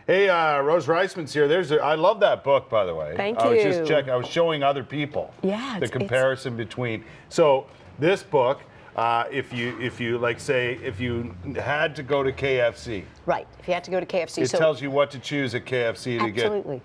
Hey, Rose Reisman's here. I love that book, by the way. Thank I was you. just checking. I was showing other people the comparison between. So this book, if you like, say, if you had to go to KFC. Right. If you had to go to KFC. It tells you what to choose at KFC to get. Absolutely.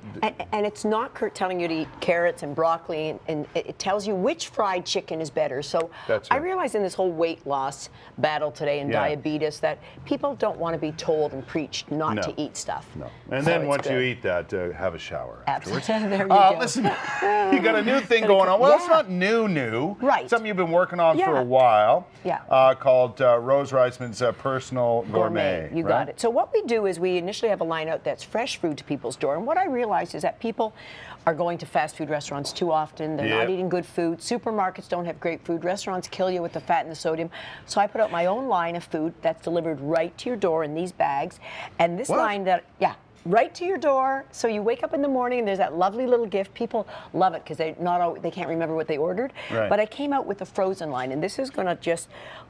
And it's not telling you to eat carrots and broccoli, and it tells you which fried chicken is better. So I realize in this whole weight loss battle today and diabetes that people don't want to be told and preached not to eat stuff. No. And then once you eat that, have a shower afterwards. Absolutely. There you go. Listen, you got a new thing going on. Well, it's not new. Right. Something you've been working on for a while. Yeah. Called Rose Reisman's Personal Gourmet. You got it. So what we do is we initially have a line out that's fresh food to people's door. And what I realized is that people are going to fast food restaurants too often. They're not eating good food. Supermarkets don't have great food. Restaurants kill you with the fat and the sodium. So I put out my own line of food that's delivered right to your door in these bags. And this line right to your door. So you wake up in the morning and there's that lovely little gift. People love it because they can't remember what they ordered. Right. But I came out with a frozen line, and this is going to just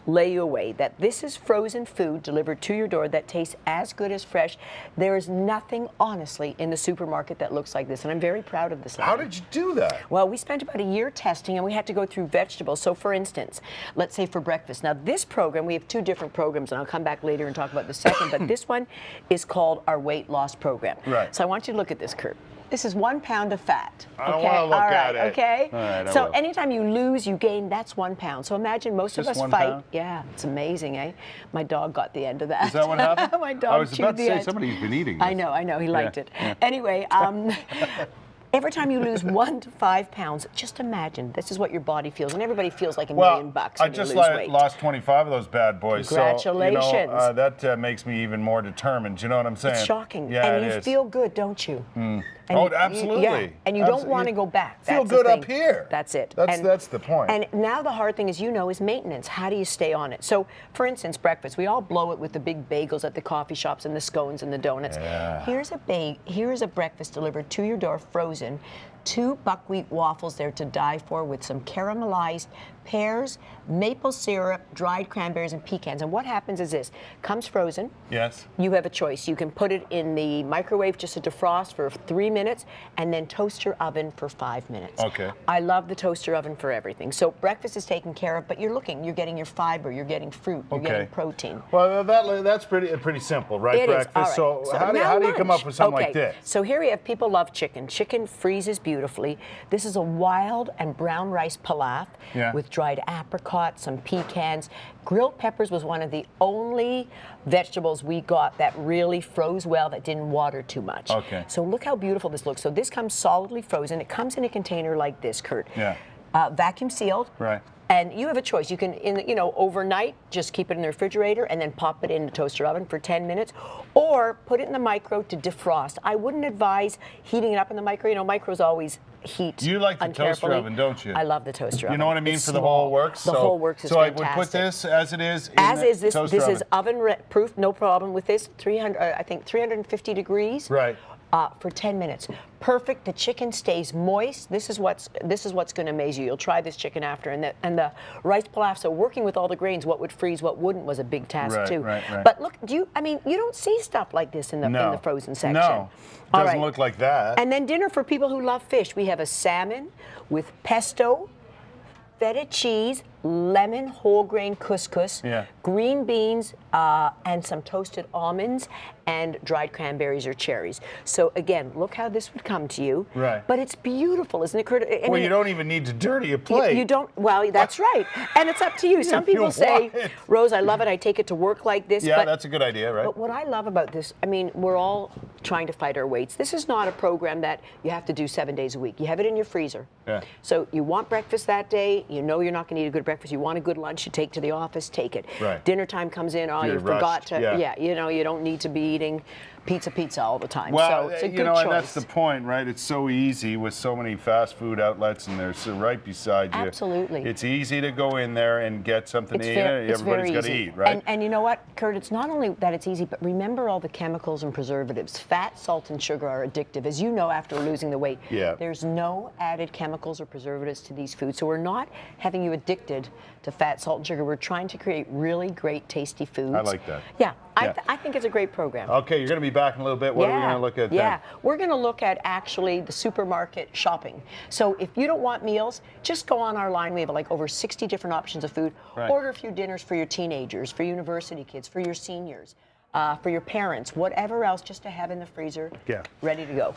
lay you away that this is frozen food delivered to your door that tastes as good as fresh. There is nothing, honestly, in the supermarket that looks like this, and I'm very proud of this line. How did you do that? Well, we spent about a year testing, and we had to go through vegetables. So, for instance, let's say for breakfast. Now, this program, we have two different programs, and I'll come back later and talk about the second, but this one is called our weight loss program. Right. So I want you to look at this, Kurt. This is 1 pound of fat. I don't want to look at it. Okay. All right, so anytime you lose, you gain. That's 1 pound. So imagine most of us fight. Pound? Yeah, it's amazing, eh? My dog got the end of that. Is that what happened? My dog I was chewed about to the say end. somebody's been eating this. I know. He liked it. Anyway, every time you lose 1 to 5 pounds, just imagine this is what your body feels, and everybody feels like $1 million bucks when I just you lose weight. lost 25 of those bad boys. Congratulations. So, that makes me even more determined. You know what I'm saying? It's shocking. Yeah, and you feel good, don't you? And absolutely. And you don't want to go back. Feel good up here. That's it. That's the point. And now the hard thing, as you know, is maintenance. How do you stay on it? So, for instance, breakfast. We all blow it with the big bagels at the coffee shops and the scones and the donuts. Yeah. Here's a breakfast delivered to your door, frozen. 2 buckwheat waffles there to die for with some caramelized pears, maple syrup, dried cranberries, and pecans. And what happens is this. Comes frozen. Yes. You have a choice. You can put it in the microwave just to defrost for 3 minutes and then toast your oven for 5 minutes. Okay. I love the toaster oven for everything. So breakfast is taken care of, but you're getting your fiber, you're getting fruit, you're getting protein. Well, that's pretty simple, right? It breakfast. is. All right. So how do you come up with something like this? So here we have people love chicken. Chicken freezes beautifully. This is a wild and brown rice pilaf with dried apricots, some pecans. Grilled peppers was one of the only vegetables we got that really froze well, that didn't water too much. Okay. So look how beautiful this looks. So this comes solidly frozen. It comes in a container like this, Kurt. Yeah. Vacuum sealed. Right. And you have a choice. You can, overnight, just keep it in the refrigerator and then pop it in the toaster oven for 10 minutes, or put it in the micro to defrost. I wouldn't advise heating it up in the micro. Micros always heat. You like the toaster oven, don't you? I love the toaster oven. You know what I mean? It's for the whole works? The whole works is fantastic. So I would put this as it is in as the is this. toaster This oven. is oven-proof, no problem with this. 350 degrees. Right. For 10 minutes. Perfect. The chicken stays moist. This is what's going to amaze you. You'll try this chicken after, and the rice pilaf. So working with all the grains, what would freeze, what wouldn't, was a big task too. Right. But look, you don't see stuff like this in the frozen section. No, it doesn't look like that. And then dinner for people who love fish. We have a salmon with pesto, feta cheese, lemon whole grain couscous, green beans, and some toasted almonds, and dried cranberries or cherries. So again, look how this would come to you. Right. But it's beautiful, isn't it, Kurt? Well, you don't even need to dirty a plate. You don't. Well, that's right. And it's up to you. Some people say, Rose, I love it. I take it to work like this. Yeah, that's a good idea, right? But what I love about this, we're all trying to fight our weights. This is not a program that you have to do 7 days a week. You have it in your freezer. Yeah. So you want breakfast that day. You know you're not going to eat a good breakfast. You want a good lunch. You take to the office. Take it. Right. Dinner time comes in. Oh, you forgot to. Yeah. You don't need to be eating pizza all the time. Well, so it's a good choice. And that's the point, right? It's so easy with so many fast food outlets, and they're so right beside you. Absolutely. It's easy to go in there and get something to eat. Everybody's got to eat, right? And you know what, Kurt? It's not only that it's easy, but remember all the chemicals and preservatives. Fat, salt, and sugar are addictive, as you know after losing the weight. Yeah. There's no added chemicals or preservatives to these foods, so we're not having you addicted to fat, salt, and sugar. We're trying to create really great, tasty foods. I like that. Yeah. I think it's a great program. Okay, you're going to be back in a little bit. What are we going to look at then? We're going to look at actually the supermarket shopping. So if you don't want meals, just go on our line. We have like over 60 different options of food. Right. Order a few dinners for your teenagers, for university kids, for your seniors, for your parents, whatever else, just to have in the freezer, ready to go.